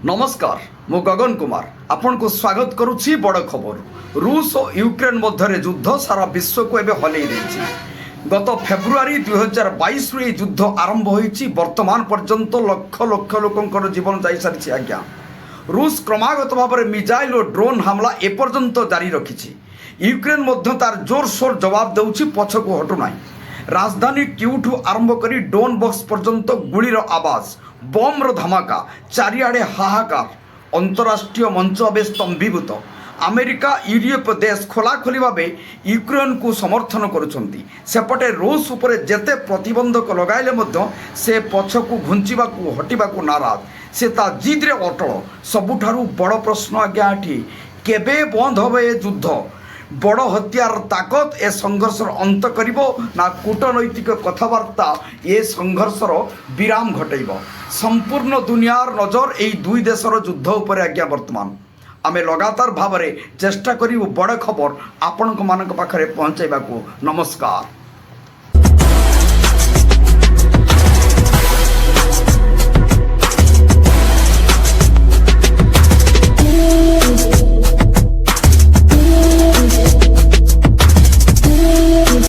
नमस्कार मु गगन कुमार आपण को स्वागत करुच्ची बड़ खबर। रूस और यूक्रेन मध्य युद्ध सारा विश्व को एवं हल गत फेब्रुआरी 2022 रु युद्ध आरंभ होईची। वर्तमान पर्यंत लक्ष लक्ष लोकंकर जीवन जाई सारी आज्ञा। रूस क्रमागत भाव में मिसाइल और ड्रोन हमला एपर्यंत जारी रखी। यूक्रेन मध्य तार जोरसोर जवाब देउछि, पछकु हटु नाही। राजधानी क्यूठू आरंभ करी डोन बॉक्स पर्यंत गुलीर आवाज, बम्र धमाका, चारिआडे हाहाकार। अंतरराष्ट्रीय मंच अबे स्तंभीभूत। अमेरिका यूरोप देश खोलाखोली भाव यूक्रेन को समर्थन करुछंती। सेपटे रूस उपरे जेते प्रतिबंधक लगाइले मध्य से पछकु घुंचिबाकु हटिबाकु नाराज। से ता जिद्रे अटल। सबुठारु बड़ प्रश्न आज्ञा एठी केबे बंद होबे ए युद्ध? बड़ हत्यार ताकत ए संघर्षर अंत करिबो ना कूटनैतिक कथबार्ता ए संघर्षर विराम घटैब? संपूर्ण दुनियार नजर एई दुई देशर युद्ध उपरे आज्ञा। वर्तमान आमे लगातार भाव में चेष्टा करिबु बड़ खबर आपण मानक पाखरे पहुंचाइबाकू। नमस्कार।